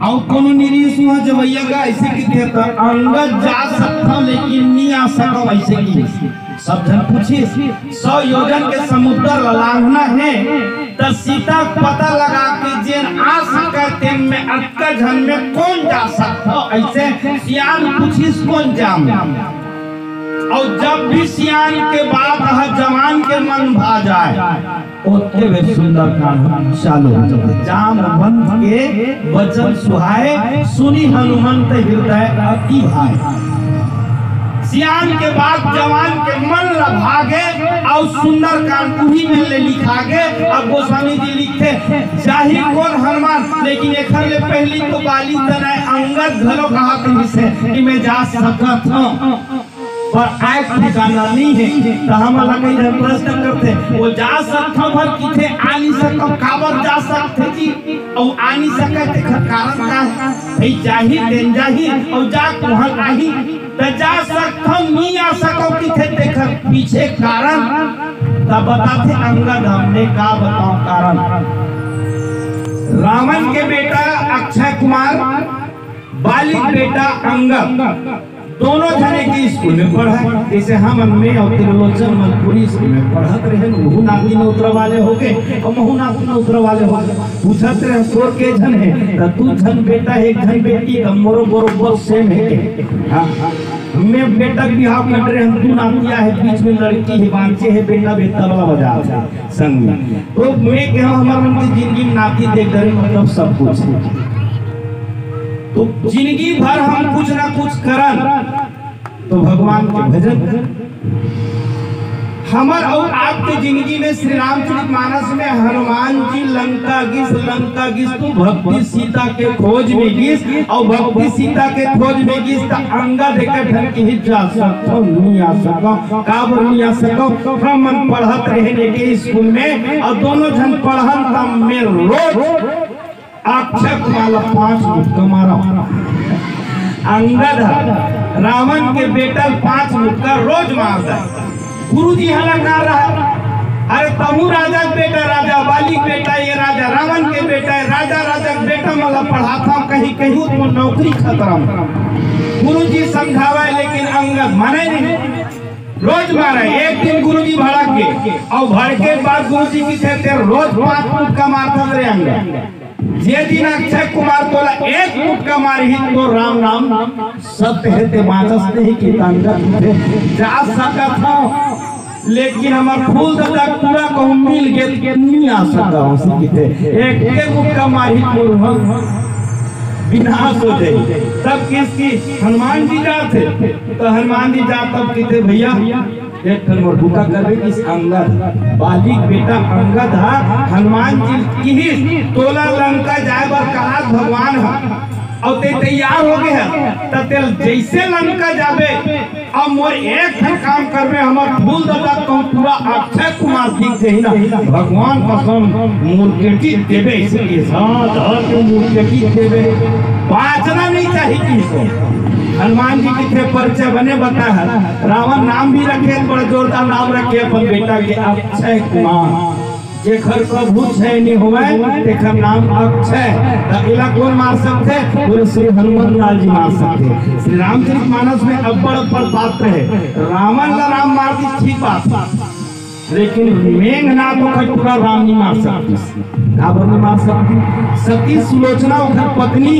और कोनो निरीस हुआ जवैया का ऐसे की थे तो अंगद जा सकता लेकिन नहीं आ सका ऐसे की सब जन पूछी 100 योजन के समुद्र लांघना है तो सीता पता लगा कि जेन आ सका तेन में अटका जन में कौन जा सकता ऐसे सियान पूछी कौन जाम और जब भी सियान के बाद जवान के मन भा जाए ओते वे सुंदर कान चालू जाम बंध के वचन सुहाए सुनी हनुमंत हृदय अति भाई सियान के बाद जवान के मन लभागे और सुंदर कान उही में ले लिखागे। अब गोस्वामी जी लिखते जाहि कौन हनुमान लेकिन एखर ले पहली तो बाली तने अंगद घलो कहा कहीं से कि मैं जा सकत हूं पर आए ठिकाना नहीं है तो हम अलग ही प्रश्न करते वो जा सकता भर किथे आ नहीं सकता काबर जा सकते जी और आ नहीं सकते कारण का है भाई जाही देन जाही और जा वहां आही तो जा सकता नहीं आ सको किथे देखर पीछे कारण तब बताते अंगद हमने का बताओ कारण। रावण के बेटा अक्षय कुमार बालिक बेटा अंगद दोनों जने की स्कूल में पढ़ा जैसे हम में और त्रिलोचन मनपुरी स्कूल में पढ़त रहे महू नाती में उतर वाले हो गए और महू नाती में उतर वाले हो गए पूछत रहे तोर के जन है तो तू जन बेटा एक जन बेटी का मोरो बरोबर सेम है। हां मैं बेटा बिहाव कर रहे हम तू नातिया है बीच में लड़की है बांचे है बेटा बेतलवा बजा संग में तो मैं के हमार जिंदगी में नाती देख रहे मतलब सब कुछ तो जिंदगी भर हम कुछ ना कुछ करन तो भगवान के भजन हमर और आपके जिंदगी में श्री रामचरितमानस में हनुमान जी लंका गिस तो भक्ति सीता के खोज में गिस और भक्ति सीता के खोज में गिस तो अंगद इकट्ठा की ही जा सकता नहीं आ सका काबर नहीं आ सका हम पढ़त रहने के स्कूल में और दोनों जन पढ़न तब में रोज अक्षय कुमार 5 मुक्का मारा अंगद रावण के बेटा 5 मुक्का रोज मारता गुरुजी हलका रहा अरे तमु राजा बेटा राजा बालिक बेटा ये राजा रावण के बेटा राजा राजा बेटा मला पढ़ाता कहीं कहीं तो नौकरी खतरा गुरुजी समझावा लेकिन अंगद माने नहीं रोज मारे। एक दिन गुरुजी भड़क के और भड़के के बाद गुरुजी की थे रोज 5 मुक्का मारता रे अंगद जे दिन अक्षय कुमार तोला 1 मुक्का मारी तो राम नाम सत्य है ते मानस नहीं की अंगद जा सकत हो लेकिन हमार फूल दादा पूरा को मिल गए नहीं आ सकता उसी की थे एक मुक्का मारी तो विनाश हो जाए तब किसकी हनुमान जी जाते तो हनुमान जी जा तब कहते भैया एक और भूखा करवे इस अंगद बालिक बेटा अंगद हनुमान जी की तोला लंका जाए बर कहा भगवान और ते तैयार हो गए त तेल जैसे लंका जाबे अब मोर एक काम करबे हमर फूल दादा को पूरा अक्षय कुमार दिख जाई ना भगवान कसम मूर्ति देबे इसके साथ और मूर्ति देबे बाजना नहीं चाहिए किसको। हनुमान जी के परिचय बने बता है रावण नाम भी रखे बड़ा जोरदार नाम रखे अपन बेटा के अक्षय कुमार जेखर प्रभु है नहीं होवे तेखर नाम अक्षय त इला कौन मार सकते बोले श्री हनुमान लाल जी मार सकते। श्री रामचरितमानस में अब्बड़ पात्र है रावण का नाम मार दी ठीक बात लेकिन मेघनाथ को पूरा राम नहीं मार सकती काबर नहीं मार सकती सती सुलोचना उनकी पत्नी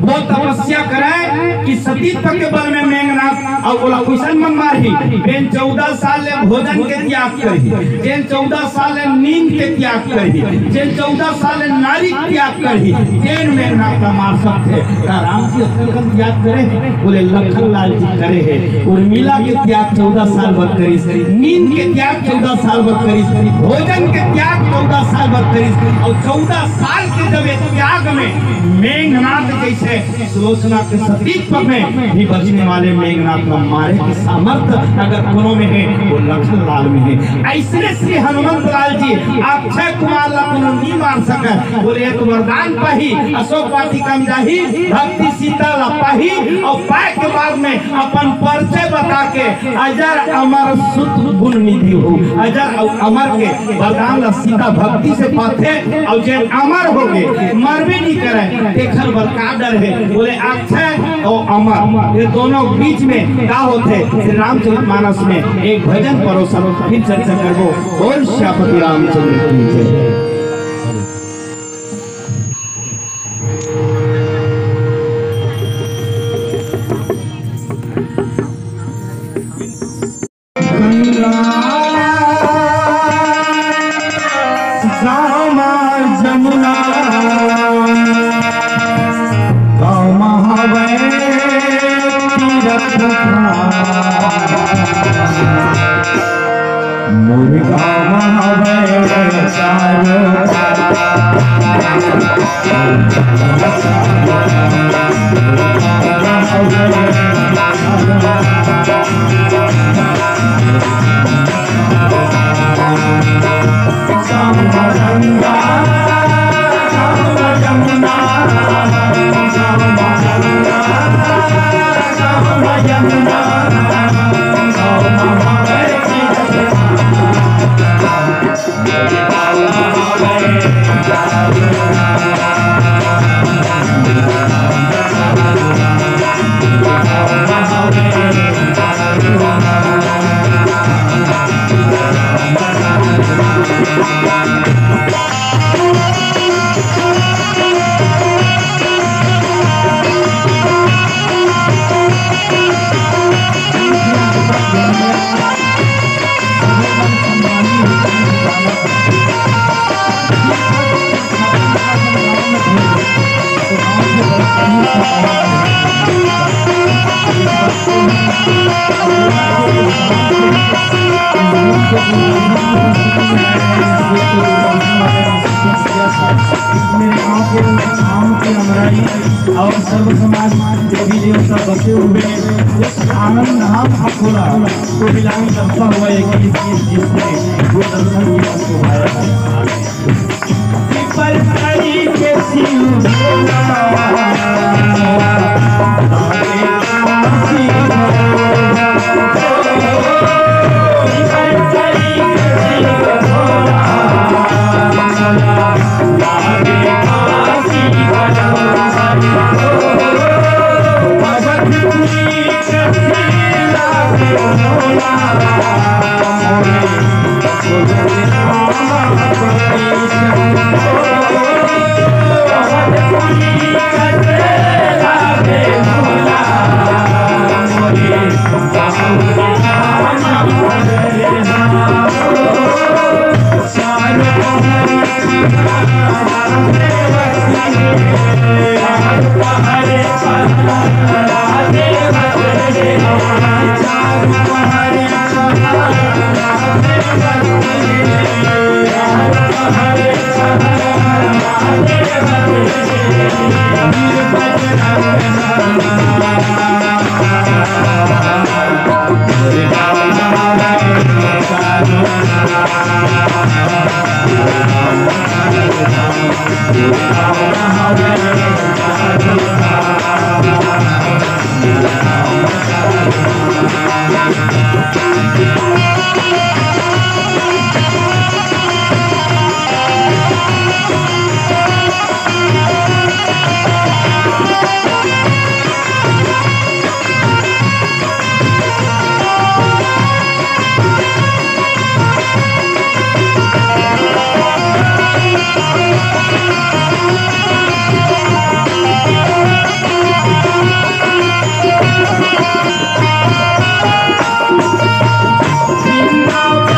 वो तपस्या करे कि सतीत्व के बल में मेघनाथ और बोला क्वेश्चन मन मारी बेन 14 साल ले भोजन के त्याग करी जेन 14 साल ले नींद के त्याग करी जेन 14 साल ले नारी त्याग करी जेन मेघनाथ का मार सकते राम जी अक्कल त्याग करे बोले लखन लाल जी करे है उर्मिला के त्याग 14 साल भर करी नींद के त्याग 14 साल भर करी भोजन के त्याग 14 साल भर करी और 14 साल के जब त्याग में मेघनाथ जैसे थे सुलोचना के सतीत्व में भी बचने वाले मेघनाथ का मारे की सामर्थ्य अगर कोनो में है वो लखन लाल में है। ऐसे श्री हनुमंत लाल जी अक्षय कुमार ला कोनो नहीं मार सके, बोले एक वरदान पाही अशोक वाटिका में जाही भक्ति सीता ला पाही और पाए के बाद में अपन परिचय बता के अजर अमर सुत गुण निधि हो, अजर और अमर के वरदान ला सीता भक्ति से पाते और जे अमर हो गए मरबे नहीं करे देखल बड़का डर है। बोले अक्षय और अमर ये दोनों बीच में क्या होते श्री रामचरितमानस में एक भजन परोसर फिर चर्चा करबो। बोल श्यापति रामचंद्र की जय। जमुना मुर्गा और सर्व समाज देवी देवता बसे हुए उस आनंद हम अखोला को बिलान करता हुआ एक जिसने वो दर्शन किया उसको भाया पर हरि के Now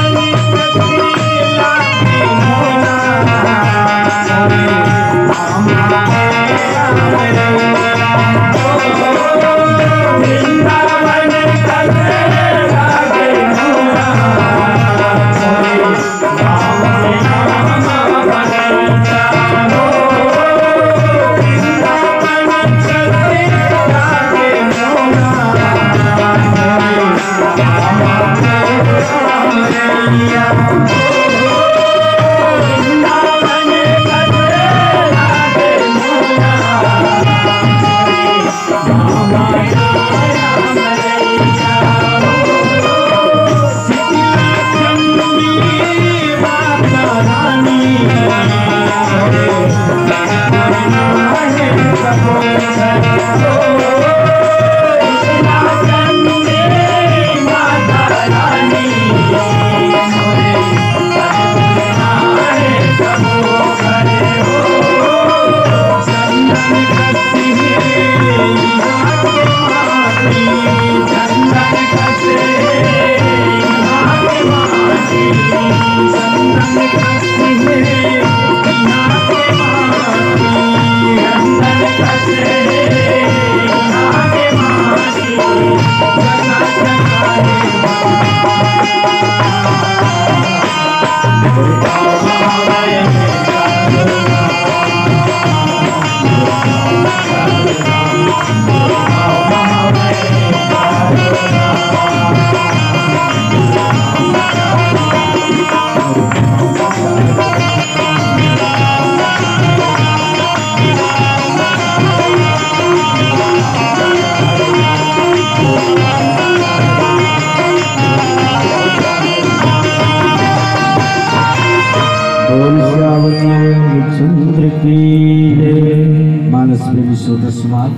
रामचंद्र की जय। मानस प्रेमी श्रोता समाज,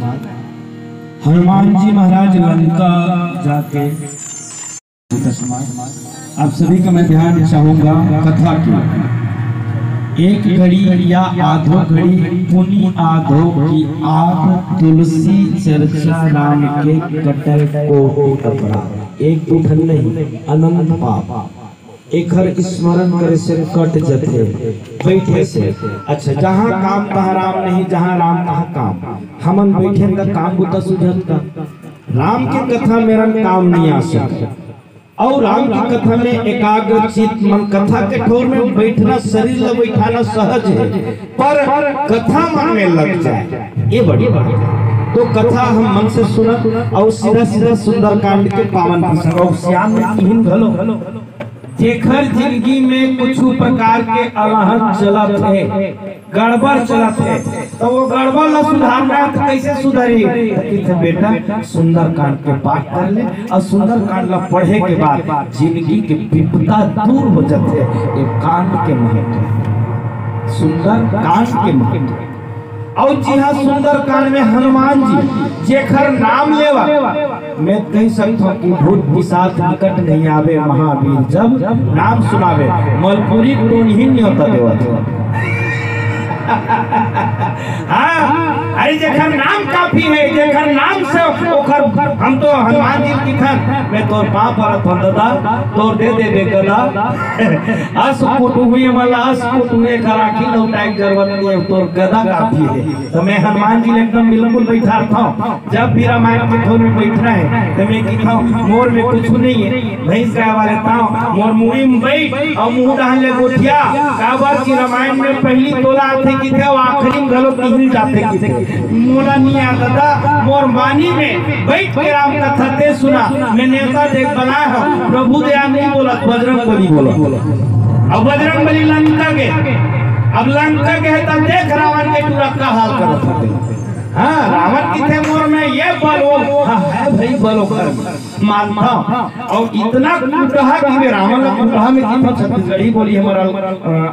हनुमान जी महाराज लंका जाके आप सभी का मैं ध्यान चाहूंगा कथा की। एक घड़ी या आधो घड़ी पुनि आधो की आध तुलसी चर्चा राम के कटल को टपरा। एक दो ठन नहीं अनंत पाप एक हर स्मरण करे से कट जते बैठे से। अच्छा जहाँ काम तहाँ राम नहीं, जहाँ राम तहाँ काम। हमन बैठे का काम बुता सुझत का राम की कथा मेरा काम नहीं आ सकता। और राम की कथा में एकाग्र चित्त मन, कथा के ठोर में बैठना शरीर ला बैठाना सहज है, पर कथा मन में लग जाए ये बड़ी बात है। तो कथा हम मन से सुना और सीधा सीधा सुंदरकांड के पावन प्रसंग और श्याम में तीन घलो जेखर जिंदगी में कुछ प्रकार के अलहन चलत है, गड़बड़ चलत है, तो वो गड़बड़ ला सुधारना है तो कैसे सुधरी? तो बेटा सुंदरकांड के पाठ कर ले और सुंदरकांड ला पढ़े के बाद जिंदगी के विपदा दूर हो जाते है। एक कांड के महत्व, सुंदरकांड के महत्व। और जी हाँ, सुंदरकांड में हनुमान जी जेखर नाम लेवा, मैं कह सकता हूँ कि भूत पिशाच निकट नहीं आवे, महावीर जब नाम सुनावे मलपुरी टोन ही नहीं होता देवा। हाँ, अरे जेखर नाम काफी है, जेखर नाम से ओखर हम तो हनुमान जी की थन मैं तोर पाप परत हम दादा तोर दे दे बेगदा असकुट हुए वाला असकुट हुए कराखी लौटाए जरूरत नहीं है, तोर गदा काफी है। तो मैं हनुमान जी एकदम बिल्कुल बैठा था। जब भी रामायण के ठोर में बैठना है तो मैं कहता हूँ मोर में कुछ नहीं है, भैंस गाय वाले था मोर मुड़ी में बैठ और मुंह डाल ले गोठिया काबर की रामायण में पहली तोला आते की थे आखिरी में गलो हिल जाते की थे। मोला नहीं आता था, मोर वाणी में बैठ के राम कथा ते सुना। मैं नेता देख बनाया हूँ, प्रभु दया नहीं बोला, बजरंग बली बोला। अब बजरंग बली लंका के, अब लंका के है तब देख रावण के पूरा का हाल करते। हाँ, रावण की थे मोर में ये बलो, हाँ है भाई बलो कर मानता। और इतना कहा कि रावण कहा में कितना छत्तीसगढ़ी बोली हमारा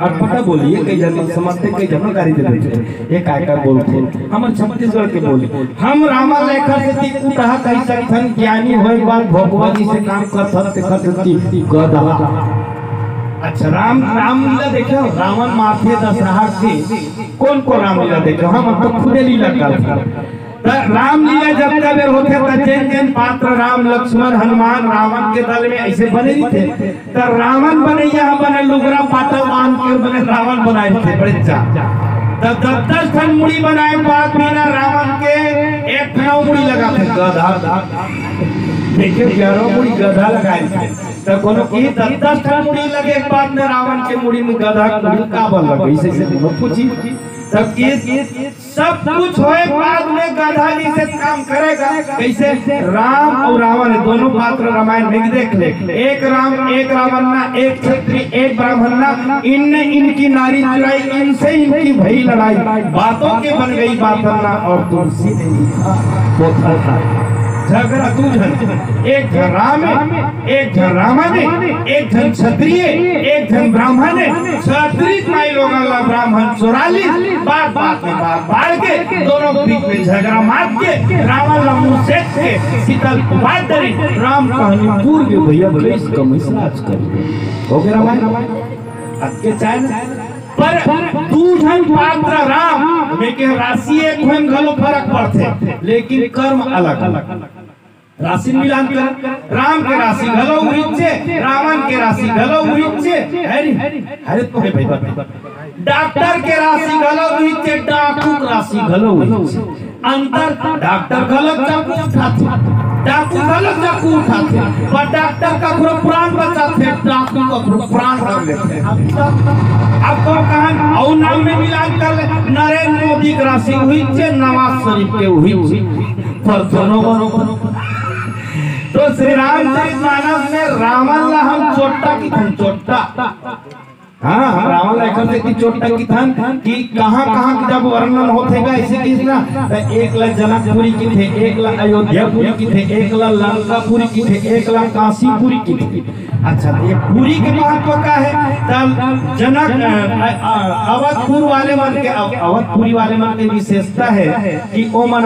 अटपटा बोली है, कई जन समझते कई जानकारी दे देते एक आयकर बोलते हमारे छत्तीसगढ़ के बोली। हम रावण लेखा से तीन कहा कई सकथन ज्ञानी होए बात भगवा जी से काम कर सकते खर्चती गधा। अच्छा रामलीला देखो, रावण माथे दशहरा से कौन को रामलीला देखो, हम तो खुदे लीला करते। रामलीला जब तक होते तो जैन जैन पात्र राम लक्ष्मण हनुमान रावण के दल में ऐसे बने थे। तो रावण बने यहाँ बने लुगरा पाटल बांध के बने रावण बनाए थे बड़े तब 10 ठन मुड़ी बनाए बाद बिना रावण के एक ठन मुड़ी लगा थे गधा। देखिए 11 मुड़ी गधा लगाए थे तो कोनो की 10 ठन मुड़ी लगे एक बाद में रावण के मुड़ी में गधा का बल लगे ऐसे से पूछी तब सब कुछ होए बाद में गधा जी से काम करेगा कैसे? राम और रावण दोनों पात्र रामायण में देख ले, एक राम एक रावण ना, एक क्षत्रिय एक ब्राह्मण ना, इनने इनकी नारी चुराई, इनसे इनकी भई लड़ाई, बातों के बन गई बातों ना। और तुलसी ने लिखा झगड़ा तू झन, एक झन राम है, एक झन रावण है, एक झन क्षत्रिय, एक झन ब्राह्मण है। क्षत्रिय माई लोग ब्राह्मण 44 बात बात में बाढ़ के दोनों बीच में झगड़ा मार के रावण लम्बू सेठ के शीतल बात डरी राम कहानी पूर्व भैया बोले इसका मिसराज कर हो गया रामायण आपके चाहे पर तू झन पात्र राम में के राशि एक हम घलो फर्क पड़ते लेकिन कर्म अलग अलग। राशि मिलान कर राम के राशि घलो हुई रावण के राशि घलो हुई अरे तो है भाई डॉक्टर के राशि घलो हुई डाकू राशि घलो हुई अंतर डॉक्टर घलो चाकू उठाते डाकू घलो चाकू उठाते पर डॉक्टर का पूरा प्राण बचाते डाकू का पूरा प्राण रख लेते। अब तो कहां और नाम में मिलान कर नरेंद्र मोदी की राशि हुई नवाज शरीफ के हुई पर दोनों बरोबर। तो श्री रामचरितमानस में रावण ला हम चोट्टा की चोट्टा हाँ रावण लेकर से की चोट तक की थान कि कहाँ कहाँ की जब वर्णन होते गा ऐसे किस ना तो एक ला जनकपुरी की थे, एक ला अयोध्यापुरी की थे, एक ला लंकापुरी की थे, एक ला काशीपुरी की थे। अच्छा ये पुरी के महत्व का है तब जनक अवधपुर वाले मन के अवधपुरी वाले मन के विशेषता है कि ओ मन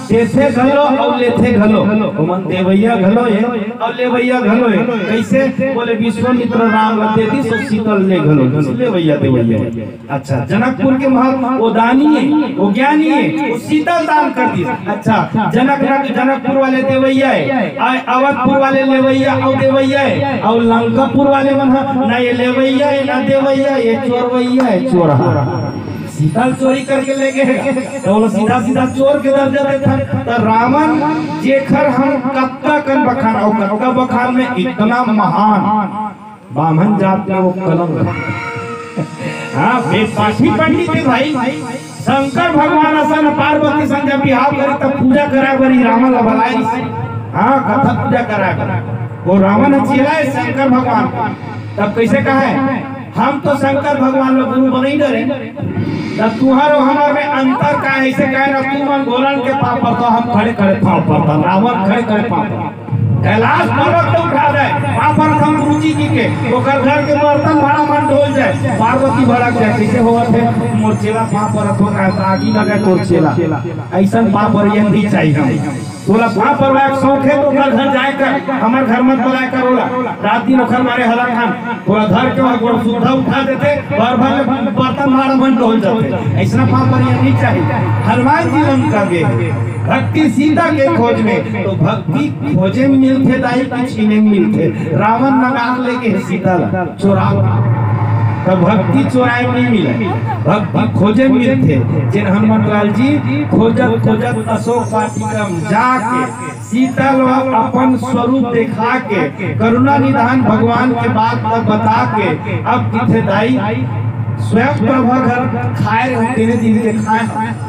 देथे घलो और लेथे घलो, ओ मन देवैया घलो है और लेवैया घलो है। कैसे बोले विश्वामित्र राम लते थी सो शीतल ले घलो लेवैया देवैया। अच्छा जनकपुर के महत्व वो दानी है, वो ज्ञानी है, वो शीतल दान कर दी। अच्छा जनकपुर वाले देवैया है, अवधपुर वाले लेवैया और देवैया है, और लंकापुर वाले मन ना ये लेवैया है ना देवैया, ये चोरवैया है, चोरा सीता चोरी करके ले गए तो वो सीधा सीधा चोर के दर्जा देता। तो रावण जेखर हम कत्ता कन बखान और कत्ता बखान में इतना महान ब्राह्मण जात में वो कलम हाँ पाठी पंडित थे भाई। शंकर भगवान असन पार्वती संग जब बिहाव करे तब पूजा करा बरी रावण लबलाई हाँ कथा पूजा करा वो रावण चेला है शंकर भगवान। तब कैसे कहा है हम तो शंकर भगवान लोग गुरु बने डरे तब तुम्हारो हमारे में अंतर का ऐसे कह रहा तू मन गोलन के पाप पर तो हम खड़े खड़े पाँव पर रावण खड़े खड़े पाँव कैलाश पर्वत तो उठा दे पर हम रुचि जी के ओकर घर के बर्तन भाड़ा मन ढोल जाए पार्वती भड़क जाए कैसे होगा थे मोर चेला पाँव पर रखो आगी लगे तोर चेला ऐसा पाँव पर ये नहीं चाहिए बोला वहाँ पर वाक शौक है तो घर जाए कर हमारे घर मत बुलाए कर बोला रात दिन ओखर मारे हला खान बोला घर के वहाँ गोड़ सुधा उठा देते और भर बर्तन भाड़ा मन ढोल जाते ऐसा पाँव पर ये नहीं चाहिए। हनुमान जी लंका गए भक्ति सीता के खोज में तो भक्ति खोजे में मिलते दाई की छीने में मिलते रावण नगार लेके सीता चोरा तब भक्ति चोराए नहीं मिले भक्ति खोजे मिलते जिन हनुमान लाल जी खोजत खोजत अशोक वाटिका में जाके सीता लोग अपन स्वरूप दिखा के करुणा निधान भगवान के बात बता के अब किथे दाई स्वयं प्रभा घर खाए रहते दिन के खाए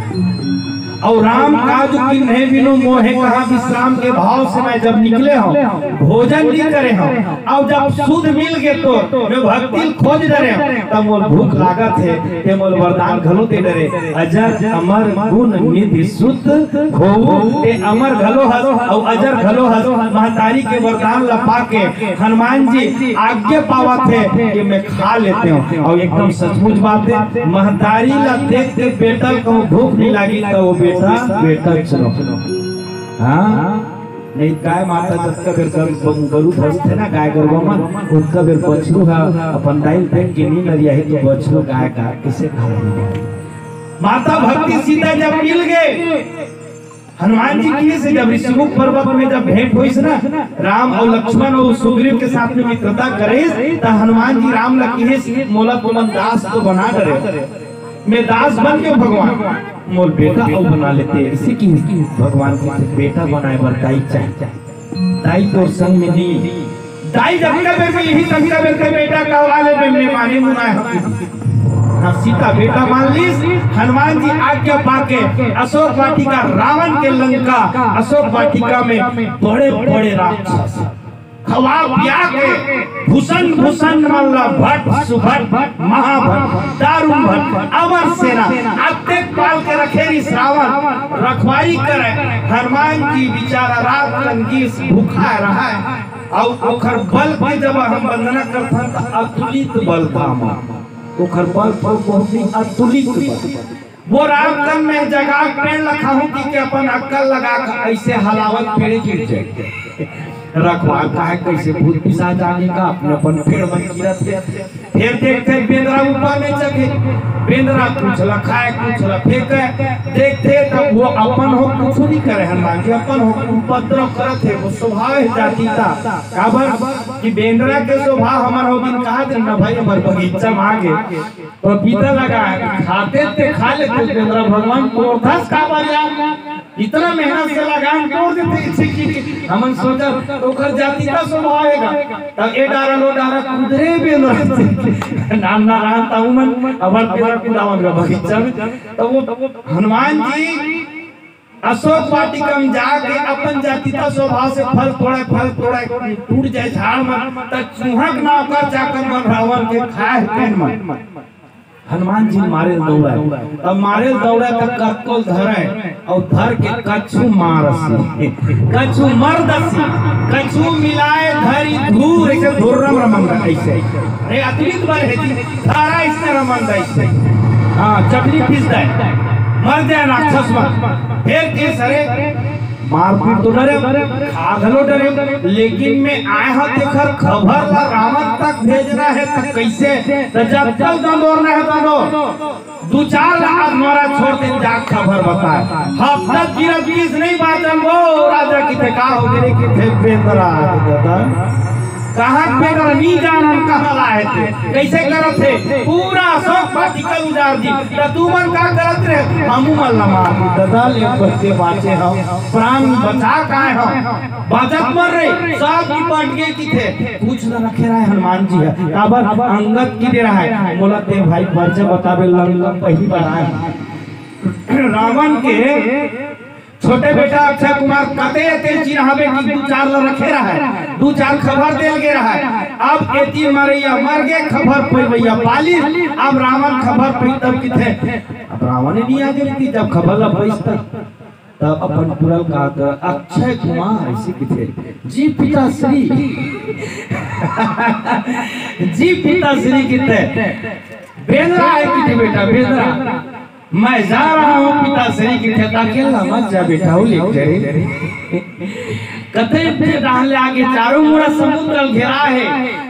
और राम काज किन्हे बिनु मोहे कहा विश्राम के भाव से मैं जब निकले हूँ भोजन नहीं करे हूँ और जब शुद्ध मिल गए तो मैं भक्ति खोज डरे तब मोल भूख लागत है ते मोल वरदान घलो दे डरे अजर अमर गुण निधि शुद्ध हो ते अमर घलो हस और अजर घलो हस महतारी के वरदान लपा के हनुमान जी आज्ञा पावत है कि मैं खा लेते हूँ और एकदम सचमुच बात है महतारी ला देख के बेटा को भूख नहीं लगी तो वो बेटा चलो हाँ नहीं गाय माता जब फिर गरु भस थे ना गाय गरबा में उनका फिर बछरू है अपन दाइल देख के नहीं नरिया है तो बछरू गाय का किसे खा माता भक्ति सीता जब मिल गए हनुमान जी की से जब ऋषिमुख पर्वत में जब भेंट हुई ना राम और लक्ष्मण और सुग्रीव के साथ में मित्रता करे तो हनुमान जी राम लकी मोला तुमन दास को बना डरे मैं दास बन के भगवान मोर बेटा और बना लेते इसी की भगवान की बेटा बनाए बर दाई चाहिए दाई तो संग में दी दाई जब का बेटा यही तक का बेटा का वाले में माने मुनाए हाँ सीता बेटा मान ली हनुमान जी आज्ञा पाके अशोक वाटिका रावण के लंका अशोक वाटिका में बड़े बड़े राक्षस खवा पिया के भूषण भूषण मल्ला भट्ट सुभट महाभट्ट दारुण भट्ट अमर सेना अत्ते पाल के रखे श्रावण रखवारी करे हनुमान जी बेचारा रात रंगीस भूखा रहा है और ओखर बल पे जब हम वंदना करता तो अतुलित बल था ओखर बल बहुत ही अतुलित बल वो रामतन में जगह पेड़ रखा हूँ कि अपन अक्कल लगा कर ऐसे हलावत पेड़ गिर जाए रखवा है कैसे भूत पिशाच आने का अपने अपन पेड़ बन गिरत है फिर देखते बेंद्रा ऊपर में चढ़े बेंद्रा कुछ खाए कुछ फेंके देखते तब वो अपन हो कुछ नहीं करे हनुमान जी अपन हो उपद्रव करत है वो स्वभाव है जाति का काबर कि बेंद्रा के स्वभाव हमार हो दिन कहा दे ना भाई हमार बगीचा में आगे पपीता लगा खाते थे खा लेते बेंद्रा भगवान क्रोधस काबर इतना मेहनत से लगान तोड़ देते हमन सोचा ओकर जाति का स्वभाव आएगा तब ए डारा लो डारा कुदरे बेलो नाम ना रहता मन अबर पेड़ कुदावन का बगीचा में तब वो हनुमान जी अशोक वाटिका में जाके अपन जातीता स्वभाव से फल तोड़े टूट जाए झाड़ में त चूहक ना ओकर जाकर मन रावण के खाए पेन मन हनुमान जी मारे दौड़ा अब मारे दौड़ा तक कत्कोल धरे और धर के कछु मारसी कछु मर्दसी कछु मिलाए धरी धूर ऐसे धूर रमन ऐसे अरे अतिरिक्त बल है जी सारा इसने रमन ऐसे हाँ चटनी पीस दे मर जाए राक्षस में फिर के सरे मारपीट तो डरे खाधलो डरे लेकिन मैं आए हो देखकर खबर ला रावण तक भेजना है तो कैसे तो जब तक दंडोरना है तो दो चार आदमारा छोड़ दे जा खबर बताए हफ्ता गिरत किस नहीं बातन वो राजा की का हो गए कि थे बेंदरा दादा कहां पे नहीं जाना कहां लाए थे कैसे करत थे पूरा अशोक वाटिका उजाड़ दी त तू मन का करत रे हमू मन मार दादा ले बच्चे बाचे हम प्राण बचा काहे हम बाजत मर रे सब निपट गए की थे पूछ न रखे रहा हनुमान जी है काबर अंगद की दे रहा है बोला ते भाई परिचय बतावे लंग पहली बार आए रावण के छोटे बेटा अक्षय कुमार कते तेल चिन्हावे की दू चार ल रखे रहा है दू चार खबर देल गे रहा है अब एती मरैया मर गए खबर पे भैया पाली अब रावण खबर पे तब की थे अब रावण ने नहीं आ गई थी जब खबर ला पैस तब अपन पुरल का अक्षय कुमार ऐसे की थे जी पिताश्री जी पिताश्री की थे बेंद्रा है की बेटा बेंद्रा मैं जा रहा हूँ पिताश्री की ठेका अकेला मत जा बेटा वो ले जाए कथे पे डाले आगे चारों मुड़ा समुद्र घेरा है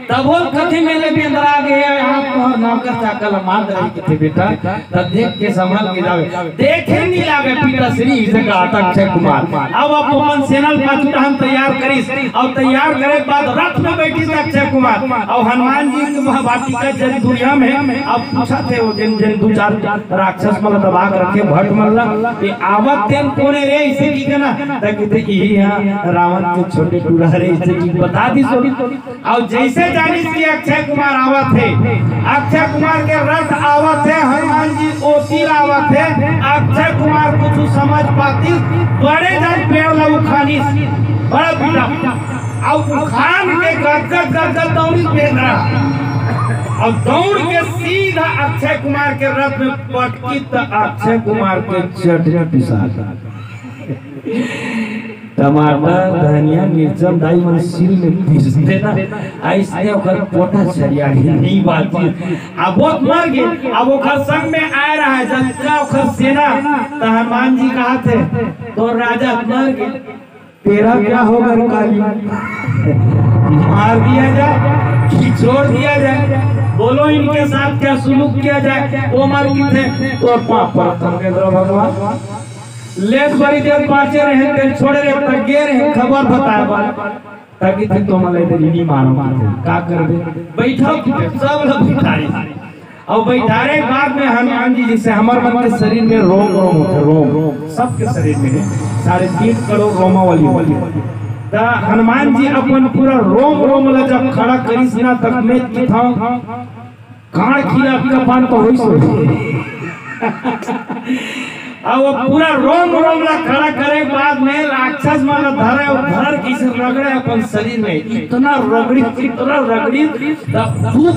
तब वो कथे में ले बेंदर आगे आप नौकर चाकल मार दे के थे बेटा तब देख के संभाल के जावे देखे नहीं लागे पिताश्री से कहा अक्षय कुमार अब अपन सेना पाछुटा हम तैयार करिस और तैयार करे के बाद रथ में बैठी थे अक्षय कुमार और हनुमान जी के वाटिका जन दुनिया में अब पूछा थे वो जन जन दो चार राक्षस मतलब दबा के रखे भट मरला ये आवत तेन कोने रे इसे की कहना ताकि थे यही रावण के छोटे टुकड़ा रे इसे की बता दी सो और जैसे जानिस की अक्षय कुमार आवत थे अक्षय कुमार के रथ आवत थे हनुमान जी ओसीर आवत थे अक्षय कुमार कुछ समझ पाती बड़े जन पेड़ ला उखानी बड़ा पीड़ा और उखान के गदगद दौड़ी बेंद्रा और दौड़ के सीधा अक्षय कुमार के रथ में पटकी तो अक्षय कुमार के चटनी पिसा टमाटर धनिया मिर्चा दाई मन सिल में पीस देना ऐसे ओकर पोटा छरिया नहीं बात अब वो मर गए अब ओकर संग में आ रहा है जनता ओकर सेना तो हनुमान जी कहा थे तो राजा मर गए तेरा क्या होगा काली मार दिया जाए खिचोड़ दिया जाए बोलो इनके साथ क्या सुलूक किया जाए वो मर गए थे तो पापा तुमके भगवान लेट बड़ी देर पाचे रहे तेल छोड़े रहे तक गे रहे खबर बताया ताकि थे तो मले तेरी नहीं मारो का करबे बैठो सब लोग बिठारी और बैठारे बाद में हनुमान जी जिसे हमारे मन के शरीर में रोम होते रोम सबके शरीर में 3.5 करोड़ रोमावली ता हनुमान जी अपन पूरा रोम ला जब खड़ा करिस ना तक में की था कान खीरा कपान तो होई सो और वो पूरा रोम ला खड़ा करे बाद में राक्षस माना धरे और धर किसे रगड़े अपन शरीर में इतना रगड़ी तू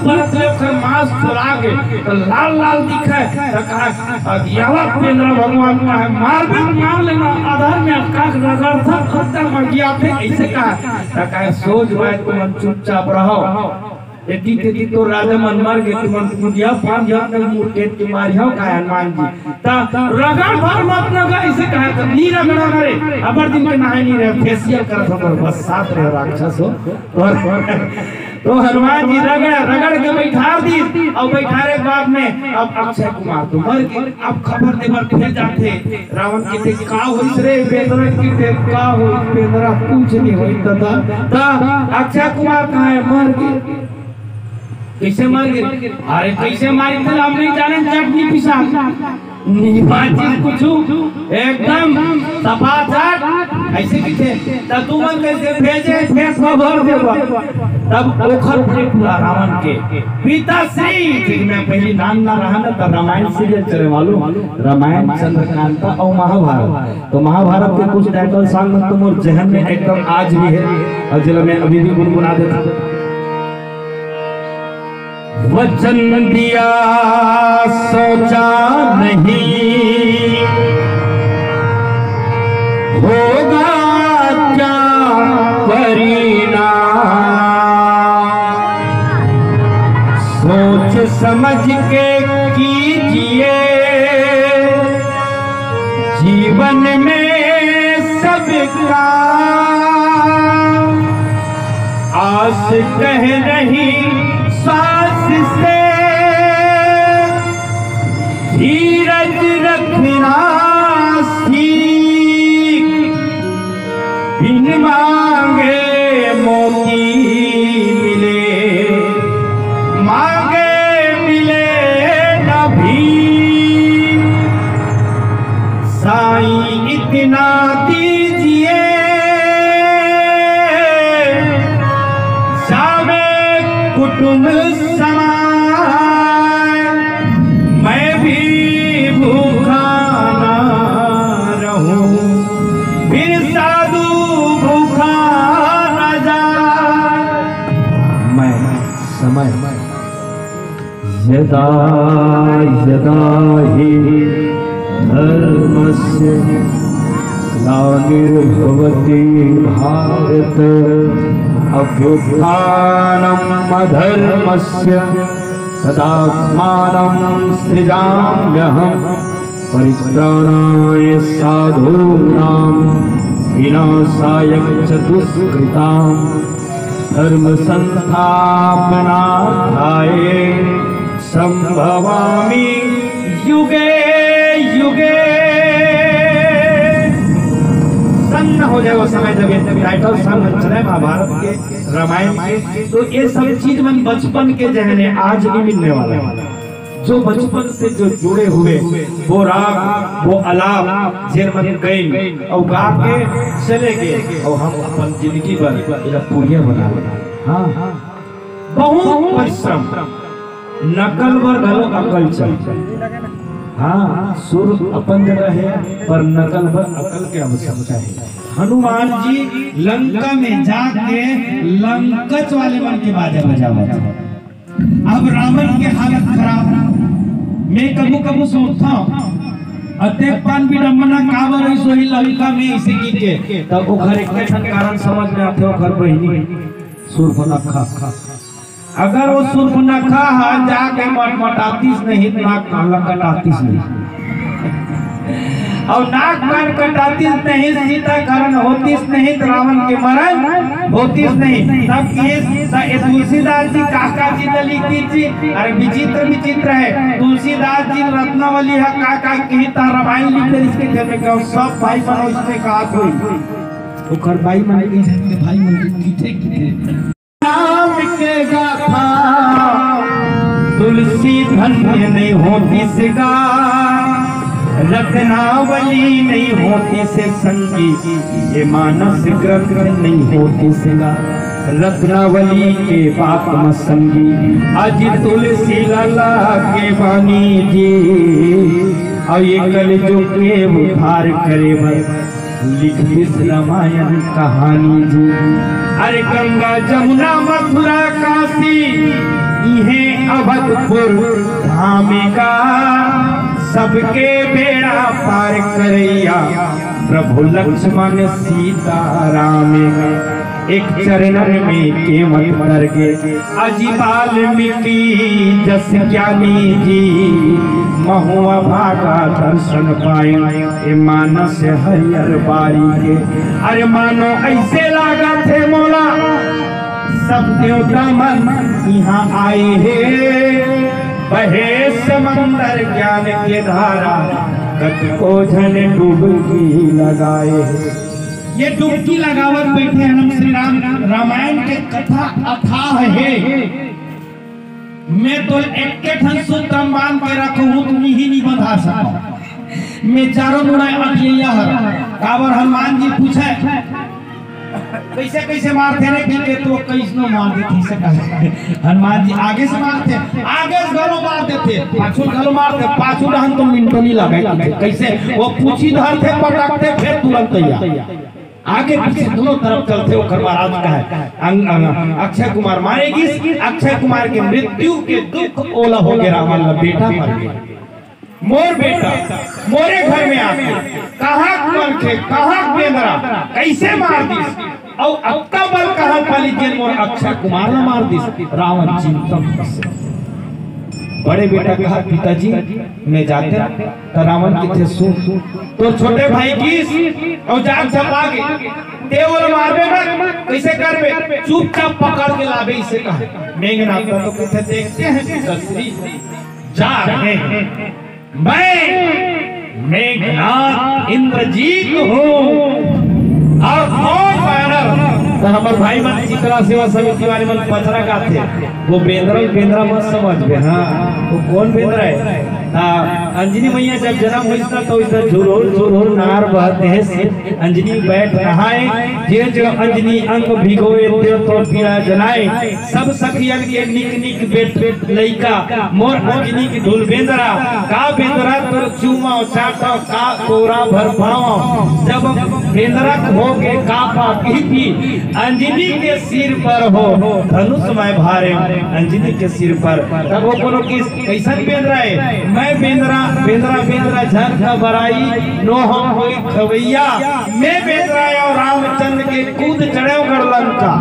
परत ले फिर मांस फुला के तो लाल दिखे तो कहा अगियावा पेंद्रा भगवान का है मार लेना आधार में आकाश रगड़ था खत्म हो गया थे ऐसे कहा तो कहा सोच भाई तुम चुपचाप रहो यदि तो राजा मन मर गए तुम मुझिया पांच जन में मुर्गे तुम्हारी हो का हनुमान जी ता रगड़ भर मत लगा ऐसे कहा तो नी रगड़ा रे अबर दिन में नहाए नहीं रहे फेशियल कर तो बस साथ रहे राक्षस हो तो हनुमान जी रगड़ के बैठा दी और बैठारे बाद में अब अक्षय कुमार तो मर गए अब खबर देवर फिर जाते रावण के थे का होइस रे बेदरा की थे का हो बेदरा कुछ नहीं होई ता अक्षय कुमार कहां है मर गए कैसे मर गए अरे कैसे मारे थे हम नहीं जाने चटनी पिसा निमाची कुछ एकदम तपासाट ऐसे किथे तब तू मन कैसे भेजे फेस भर देबा तब ओखर पूरा रावण के पिताश्री फिर मैं पहली नाम ना रहा ना तो रामायण सीरियल चले मालूम रामायण चंद्रकांता और महाभारत तो महाभारत के कुछ टाइटल सॉन्ग तुम जहन में एकदम आज भी है और जिला में अभी भी गुनगुना देता। वचन दिया सोचा नहीं होगा क्या परिणाम सोच समझ के कीजिए जीवन में सबका आस कह रही सांस से धीरज रखना सीख बिन मांगे मोती मिले मांगे मिले न भी साईं इतना दीजिए कुटुंब समाए मैं भी भूखा ना रहूं फिर साधु भूखा न जाए मैं समय यदा यदा ही धर्मस्य ग्लानिर्भवति भारत अभ्युत्थानम् अधर्मस्य तदात्मानं सृजाम्यहम् परित्राणाय साधूनां विनाशाय च दुष्कृतां धर्म संस्थापनार्थाय संभवामि युगे युगे। न हो जाए वो समय जब टाइटल सॉन्ग चले महाभारत के रामायण के तो ये सब चीज मन बचपन के जहने आज भी मिलने वाला है जो बचपन से जो जुड़े हुए वो राग वो अलाप जेर मन गए और गा के चले गए और हम अपन जिंदगी भर इला पुण्य बना ले। हाँ बहुत परिश्रम नकल वर गलो अकल चल। हाँ सुर अपन जगह है पर नकल पर अकल की आवश्यकता है। हनुमान जी लंका में जाके लंकच वाले मन के बाजा बजावा था। अब रावण के हालत खराब मैं कबू कबू सोचता अत्यपान विडंबना काबर सोही लंका में इसे की के तब वो घर एक कारण समझ में आते हो घर बहिनी सूर्पनखा अगर वो सूर्पनखा जाके मटमटातीस नहीं नाक काला कटातीस नहीं और नाक कान कटातीस नहीं सीता करण होतीस नहीं रावण के मरण होतीस नहीं तब ये तुलसीदास जी काका जी ने लिखी थी। अरे विचित्र विचित्र है तुलसीदास जी रत्नावली है काका की रामायण लिखते इसके घर में क्या सब भाई बनो इसमें कहा कोई ओकर भाई मन के भाई मन किथे किथे नाम के गाथा तुलसी धन्य नहीं होती सिगा रत्नावली नहीं होती से संगी ये मानस ग्रंथ नहीं होती सिगा रत्नावली के बाप मसंगी आज तुलसी लाला के बानी जी और ये कल जो के उद्धार करे लिख रामायण कहानी जी। अरे गंगा जमुना मथुरा काशी इहे अवधपुर धामिका सबके बेड़ा पार करैया प्रभु लक्ष्मण सीता राम एक चरण में केवल कर गे अजी वाल्मीकि जस ज्ञानी जी महुआ भागा दर्शन पाए मानस हरियर बारी के। अरे मानो ऐसे लागा थे मोला सब देवता मन यहाँ आए हैं बहे समंदर ज्ञान के धारा कत को झन डुबकी लगाए। ये डुबकी लगावत बैठे हम श्री राम रामायण के कथा अथाह है। मैं तो एक के ठन सूत्र बांध के रखूं तुम ही नहीं बता सकता। मैं चारों मुड़ाई अटिया है काबर हनुमान जी पूछे कैसे कैसे मारते रे ठीक है तो कैसनो मार देती से हनुमान जी आगे से मारते आगे से गलो मार देते पाछू गलो मारते पाछू रहन तो मिनटों नहीं लगे कैसे वो पूछी धरते पटकते फिर तुरंत तैयार आगे पीछे दोनों तरफ चलते हो महाराज का है अक्षय कुमार मारेगी अक्षय कुमार की मृत्यु के दुख ओला हो गया रावण का बेटा मर गया मोर बेटा मोरे घर में आके कहाँ मनखे कहाँ बेंदरा कैसे मार दी और अब का बल कहाँ पाली जेल मोर अक्षय कुमार ने मार दी रावण चिंतन बड़े बेटा कहा पिताजी मैं जाते तो रावण किथे सो तो छोटे भाई की और जाग छपा गए देवल मारबे ना कैसे करबे चुपचाप पकड़ के लाबे इसे कहा मेघनाथ तो किथे देखते हैं दशरी जा रहे हैं मैं मेघनाथ इंद्रजीत हूँ और कौन बैनर तो हमारे भाई मन चित्रा सेवा समिति वाले मन पचरा का थे वो बेंद्रा मत समझ बे हाँ वो कौन बेंद्रा है अंजनी मैया जब जन्म हुई था तो इधर झुरोर नार बहते हैं अंजनी बैठ नहाए जे जगह अंजनी अंग भिगोए देव तो पीड़ा जलाए सब सखियन के निक निक बेट लइका मोर अंजनी की ढोल बेंद्रा का बेंद्रा तो चूमा चाटा का तोरा भर पाओ जब बेंद्रा हो के कापा पीपी अंजनी के सिर पर हो धनुष में भारे अंजनी के सिर पर तब वो कोनो किस कैसन बेंद्रा है मैं बेंद्रा झर खबराई नो हम होई खवैया मैं बेंद्रा और रामचंद्र के कूद चढ़े कर लंका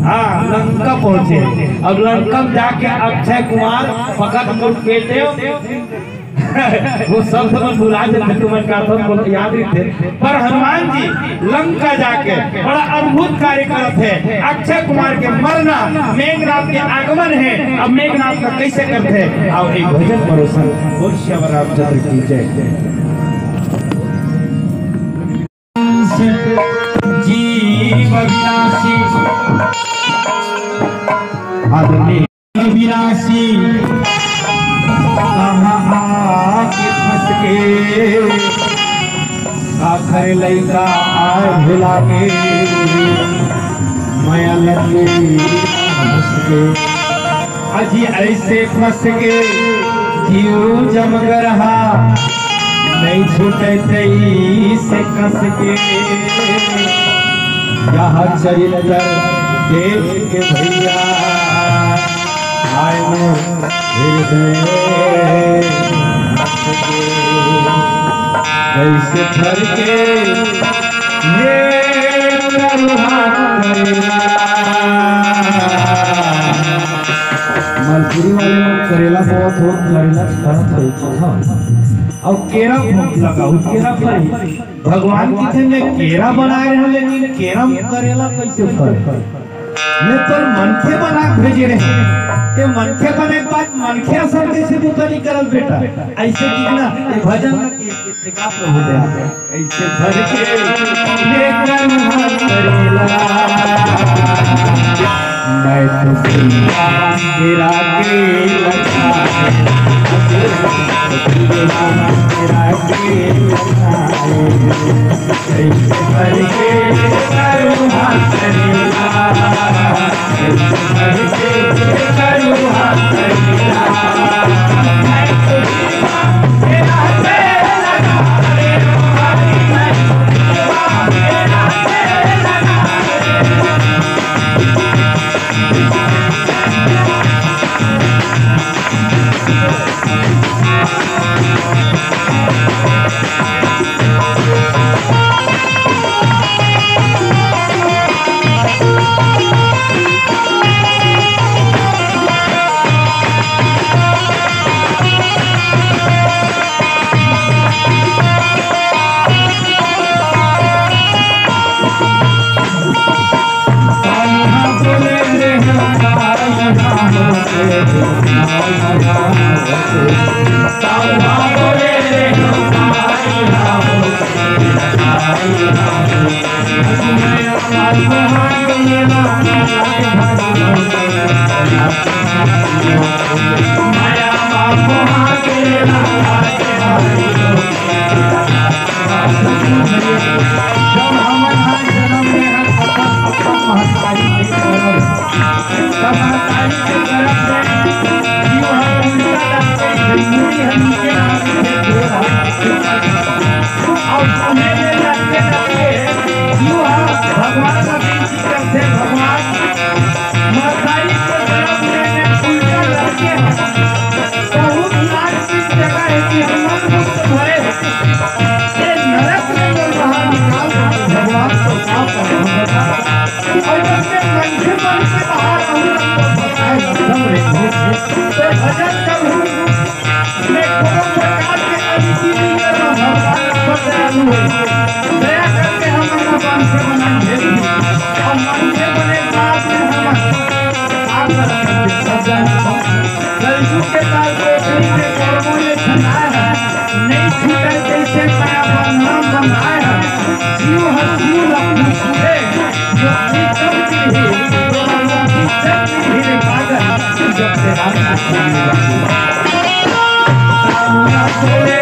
हाँ लंका पहुंचे अब लंका जाके अक्षय कुमार पकड़ कर पेटे वो सब समझ भुला जाते तुम्हें का तो याद ही थे पर हनुमान जी लंका जाके बड़ा अद्भुत कार्य करते हैं अक्षय कुमार के मरना मेघनाथ के आगमन है अब मेघनाथ का कैसे करते हैं आओ एक भजन परोसन बोल श्याम रामचंद्र की जय जीव विनाशी आदमी विनाशी फंस के आखिर लइका आए भुला के माया लगी फंस के अजी ऐसे फंस के जीव जमग रहा नहीं छूटे से कस के यहाँ चरिल कर देख के भैया आए कैसे भर के ये मजदूरी वाले लोग करेला बहुत हो करेला और केरा लगा केरा पर भगवान कितने में केरा बनाए रहे लेकिन केरा करेला कैसे फल ने तो मनखे बना भेजे रहे ये मनखे बने के बाद मनखे असर कैसे बुतनी करल बेटा ऐसे दिखना ये भजन के का प्रभु दे ऐसे भर के लेकर हाथ करेला मैं तो तेरा के लखा तेरा के लखा ऐसे भर के करो हाथ करेला और समय में लगते लगते यूं भगवान का विनती करते भगवान मताई के तरफ मैंने उल्टा करके बहुत लाख की जगह है कि हम लोग भरे ये नरक में बाहर निकाल भगवान को साफ कर और अपने मन से बाहर भजन करूं मैं कोनो प्रकार के अतिथि नहीं करना भगवान पर दयालु है दया करके हमारा मन से बना दे और मन से बने साथ में हम आप कलयुग के काल को कहीं से कर्मों ने छुड़ाया है नहीं छूटे कैसे माया पर नाम बनाया है जीव हर जीव अपनी छूटे जो कम की है तो धीरे पागल जब से रात बोले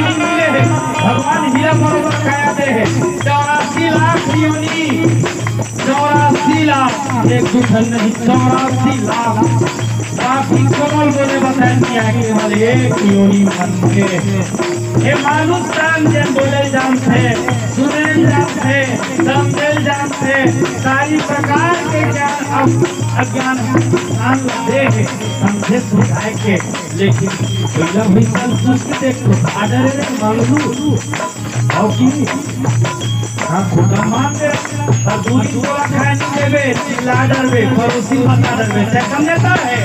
भगवान हीरा बरोबर काया दे 84 लाख योनि 84 लाख एक दूसर नहीं 84 लाख बाकी कमल बोले बताए केवल एक योनि मन के ये मानुष प्राण जन बोले जानते सुने जानते समझे जानते सारी प्रकार के ज्ञान अज्ञान दे समझे सुनाए के लेकिन जब भी संस्कृत देखो आदर मांगलू और की हाँ खुदा मान दे और दूरी को खाए नहीं देवे चिल्ला डरवे पड़ोसी बता डरवे कम देता है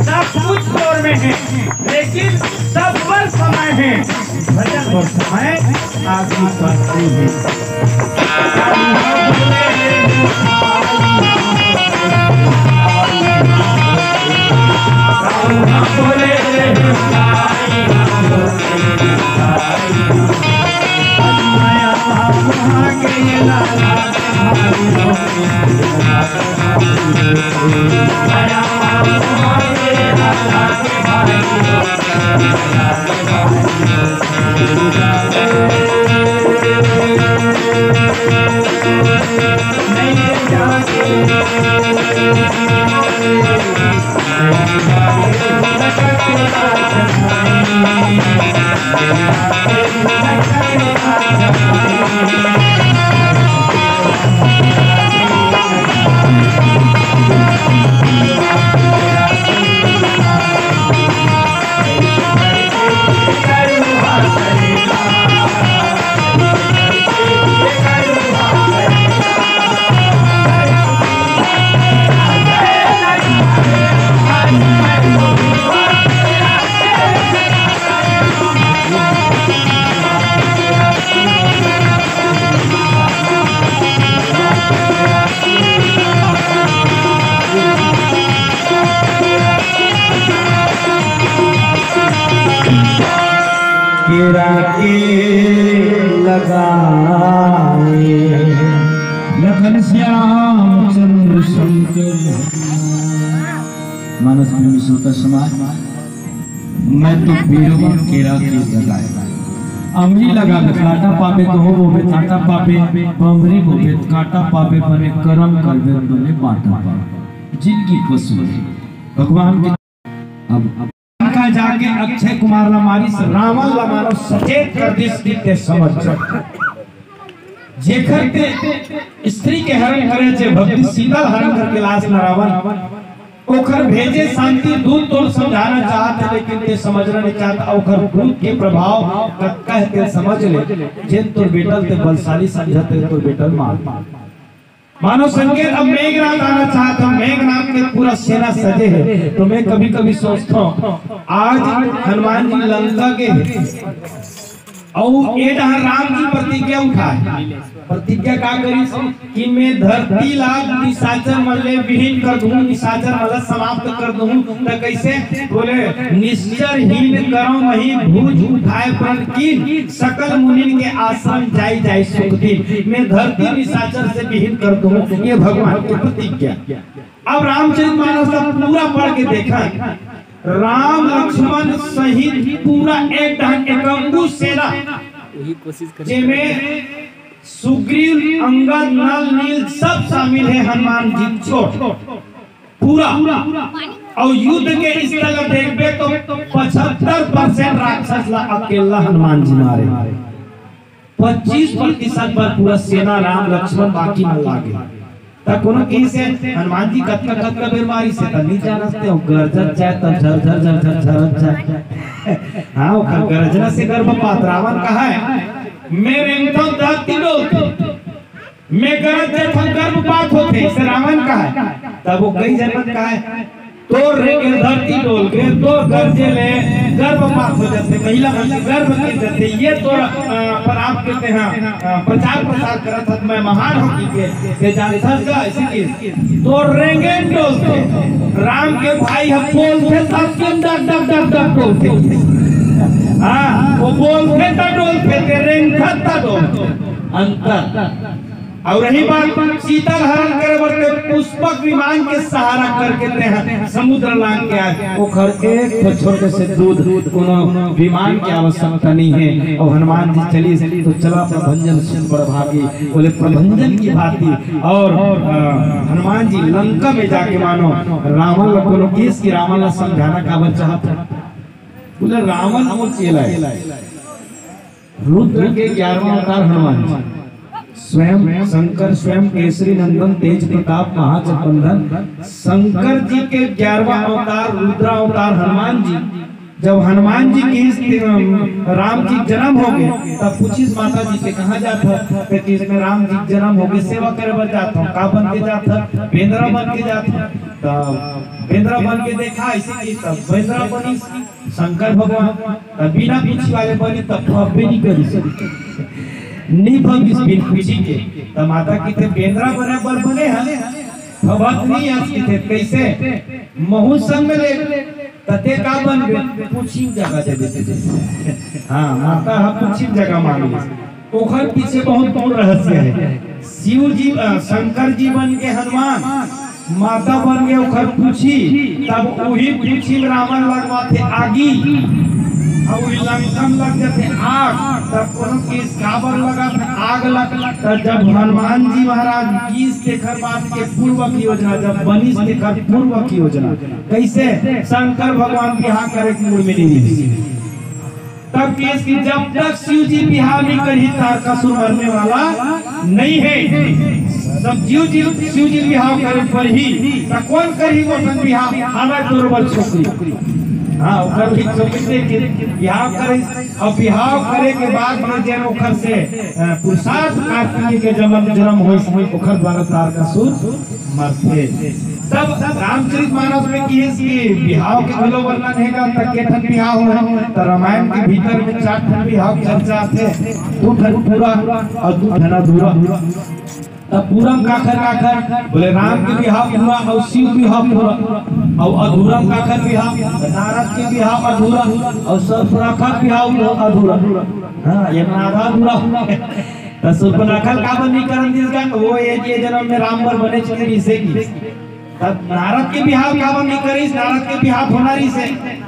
सब कुछ दौर में है लेकिन सब पर समय है भजन और समय आगे बढ़ते लखन श्याम चंद्र शंकर मानस में मिश्रता समाज मैं तो पीरवा केरा की लगाए अमरी लगा काटा पापे तो हो वो काटा पापे बमरी बोले काटा पापे बने कर्म करवे बने बाटा पापे जिनकी कसूर भगवान के अब का जाके अक्षय कुमार लमारी से रावण लमारो सचेत कर दिस के समझ जेखर के स्त्री के हरण करे जे भक्ति शीतल हरण करके लाश न रावण ओखर भेजे शांति दूत तो समझाना चाहते लेकिन ते समझना नहीं चाहता ओखर दूत के प्रभाव कह के समझ ले जिन तो बेटल ते बलशाली समझते तो बेटल मार मानो संकेत अब मेघनाथ आना चाहता हूँ मेघनाथ के पूरा सेना सजे है तो मैं कभी कभी सोचता हूँ आज हनुमान जी लंका के और ये राम जी प्रतिज्ञा उठाए प्रतिज्ञा का करी कि मैं धरती लाग निशाचर मल्ले विहीन कर दूं निशाचर मतलब समाप्त कर दूं तो कैसे बोले निश्चर हीन करो मही भूज उठाए प्रण की सकल मुनिन के आश्रम जाई जाई सुख दिन मैं धरती निशाचर से विहीन कर दूं ये भगवान की प्रतिज्ञा। अब रामचरितमानस का पूरा पढ़ के देखा राम लक्ष्मण सहित पूरा एक एकंगू सेना वही कोशिश कर जेमें सुग्रीव अंगद नल नील सब शामिल है हनुमान जी छोट पूरा और युद्ध के स्थल देखबे तो 75% राक्षस ला अकेला हनुमान जी मारे 25% पर पूरा सेना राम लक्ष्मण बाकी में लागे तब कोनो की से हनुमान जी कतका बीमारी से तनी जानते हो गरजत जाए तब झर जाए हां वो गरजना से गर्भपात रावण कहा है मेरे तो धरती डोलती मैं गरज जब गर्भपात होते इसे रावण कहा है तब वो कई जन्म कहा है तो रेगे धरती डोल के तो गर्जे ले गर्भपात हो जाते महिला गर्भ के जाते ये तो पर आप कहते हैं प्रचार प्रसार करत हत मैं महान हो के जाने था इसी तो रेंगे डोलते राम के भाई हम बोलते तब के डग डग डग डग डोलते हां वो बोलते त डोलते रेंग था डोलते अंतर और रही बात शीतल हरण करे बरते पुष्पक विमान के सहारा करके ते समुद्र लांग के आए वो घर एक छोटे से दूध कोनो विमान की आवश्यकता नहीं है और हनुमान जी चली तो चला प्रभंजन सुन बड़ भागी बोले प्रभंजन की भांति और हनुमान जी लंका में जाके मानो रावण को केस की रावण ला समझाना का बच्चा बोले रावण और चेला रुद्र के 11वां अवतार हनुमान जी स्वयं शंकर स्वयं केसरी नंदन तेज प्रताप महागठबंधन शंकर जी के 11वां अवतार रुद्र अवतार हनुमान जी जब हनुमान जी की राम जी जन्म हो गए तब पूछिस माता जी के कहाँ जाता कि इसमें राम जी जन्म हो गए सेवा करे बर जाता का बन के जाता बेंद्रा बन के जाता तब बेंद्रा बन के देखा ऐसे की तब बेंद्रा बनी शंकर भगवान तब बिना पूछी वाले बनी तब भी नहीं करी नहीं भग इस बिन पूछी के तब माता की थे बेंद्रा बने पर बने हैं भगवत नहीं आज की थे कैसे महू संग में ले तते का बन गए पूछी जगह दे देते हाँ माता हम पूछी जगह मांगी ओखर पीछे बहुत रहस्य है शिव जी शंकर जी बन के हनुमान माता बन गए ओखर पूछी तब वही पूछी रावण लगवा थे आगी और लंकन लग जाते आग तब कोनो केस काबर लगा आग लग तब जब हनुमान जी महाराज 20 देखर बात के पूर्व की योजना जब बनी देखर पूर्व की योजना कैसे शंकर भगवान बिहार करे की मूड में नहीं तब केस की जब तक शिव जी बिहार नहीं करी तारकासुर मरने वाला नहीं है जब शिव जी बिहार करे पर ही कौन करी वो बिहार हमारे दुर्बल छोकरी हाँ उखर भी चौकिते के बिहाव करे और बिहाव करे के बाद में जब उखर से पुरुषार्थ कार्तिकेय के जन्म होई उखर द्वारा तारकासुर मरते तब रामचरितमानस में की है कि बिहाव के गलो वर्णन हैगा तक के ठन बिहाव है तो रामायण के भीतर में 4 ठन बिहाव चर्चा थे 2 ठन पूरा और 2 ठन अधूरा तब पूरम काखर बोले राम के बिहाव पूरा और शिव बिहाव पूरा और अधूरा काखर बिहाव नारद के बिहाव अधूरा और सर्पनाखा बिहाव अधूरा हां ये आधा अधूरा तो सर्पनाखा का बनी करन दिस का वो ये जन्म में राम बर बने चले इसे की तब नारद के बिहाव का बनी करी नारद के बिहाव होनारी से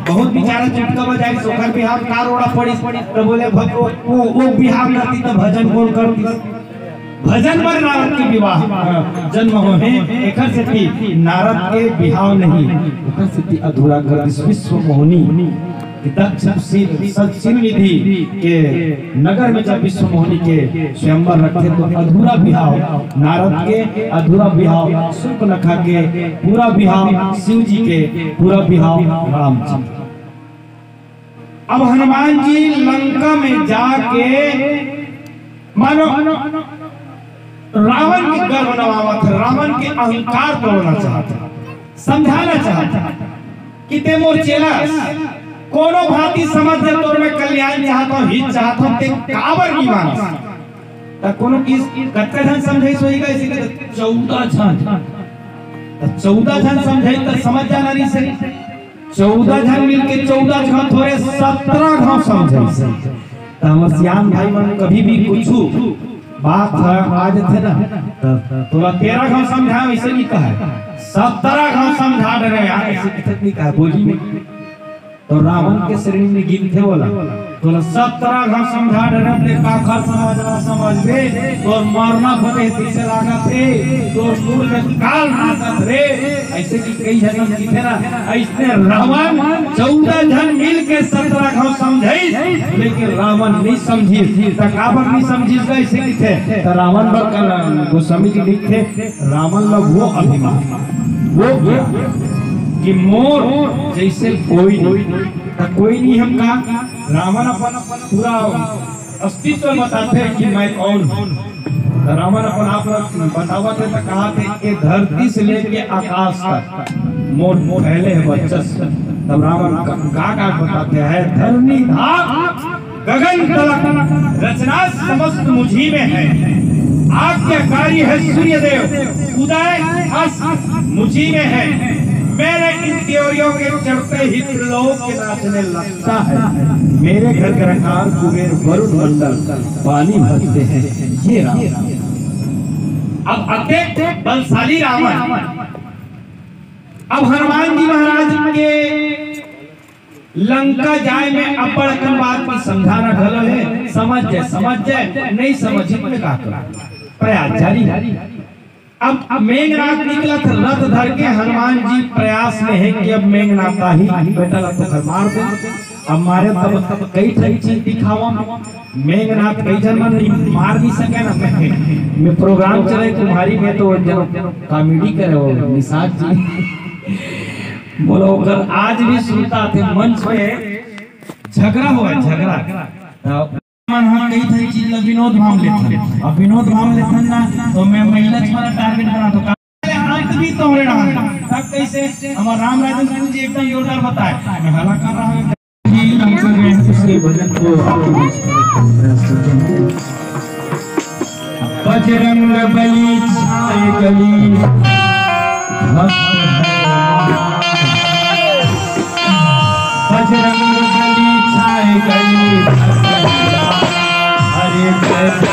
बहुत बेचारा चटका बजाई सोखर बिहाव कारोड़ा पड़ी तो बोले वो बिहाव करती तो भजन कौन करती भजन पर नारद के विवाह जन्म होने एकर से थी नारद के बिहाव नहीं एकर से थी अधूरा कर विश्व मोहनी सत्सिल निधि के नगर में जब विश्व मोहनी के स्वयंवर रखे तो अधूरा बिहाव नारद के अधूरा बिहाव सुर्पनखा के पूरा बिहाव शिव जी के पूरा बिहाव राम जी अब हनुमान जी लंका में जाके मानो रावण के गर्व नवावा था रावण के अहंकार तोड़ना चाहता समझाना चाहता कि ते मोर चेला कोनो भांति समझ दे तोर में कल्याण चाहता हित चाहता ते काबर नहीं मानस त कोनो किस कत्ते जन समझै सोई का इसी के 14 जन त 14 जन समझै त समझ जाना नहीं सही 14 जन मिलके 14 जन थोड़े 17 घाव समझै से त हमर श्याम भाई मन कभी भी पूछू बात आज थे ना तोरा 13 घाव समझा ऐसे नहीं कहा 17 घाव समझा रहे यार ऐसे कितनी कहा बोली में तो रावण के श्रेणी में गीत थे बोला तो 17 घाव समझा रहे अपने काखर समझना समझ में तो मरना भले पीछे लागा थे तो मुंह में काल नाचत रे ऐसे की कई जन की थे ना ऐसे रावण 14 जन मिल के 17 घाव समझाई लेकिन रावण नहीं समझी तकाबर नहीं समझी ऐसे की थे तो रावण बकर गोस्वामी जी लिखे रावण लोग वो अभिमान वो कि मोर जैसे कोई नहीं हम कहा रावण अपन पूरा अस्तित्व बताते हैं कि मैं कौन हूँ रावण अपन आप बतावा थे तो कहा थे कि धरती से लेके आकाश तक मोर फैले है वर्चस्व तब रावण का बताते हैं धरनी धाक गगन तलक रचना समस्त मुझी में है आज्ञाकारी है सूर्यदेव उदय अस्त मुझी में है मेरे इन त्योरियों के चढ़ते ही त्रिलोक के नाचने लगता है मेरे घर का रंगार कुबेर वरुण मंडल पानी भरते हैं ये रावण अब अत्यंत बलशाली रावण अब हनुमान जी महाराज के लंका जाए में अपड़कन बात की समझाना ढल है समझ जाए नहीं समझ में का प्रयास जारी अब मेघनाथ निकला था रथ धर के हनुमान जी प्रयास में है कि अब मेघनाथ ही बेटा तो घर मार दे अब मारे तब कई चीज दिखावा मेघनाथ कई जन मार नहीं सके ना मैं प्रोग्राम चले तुम्हारी में तो कॉमेडी करे हो निषाद जी बोलो अगर आज भी सुनता थे मंच पे झगड़ा हुआ झगड़ा मन हम कई थारी चीज ला विनोद भाम लेथन अब विनोद भाम लेथन ना तो मैं महिला वाला टारगेट बना तो अंत भी तोरे रहा तब कैसे हमारा राम राजन सिंह जी एकदम जोरदार बताए मैं हला कर रहा हूं कि हम कर रहे हैं उसके भजन को बजरंग बली छाए गली बजरंग बली छाए गली हरे बजरंग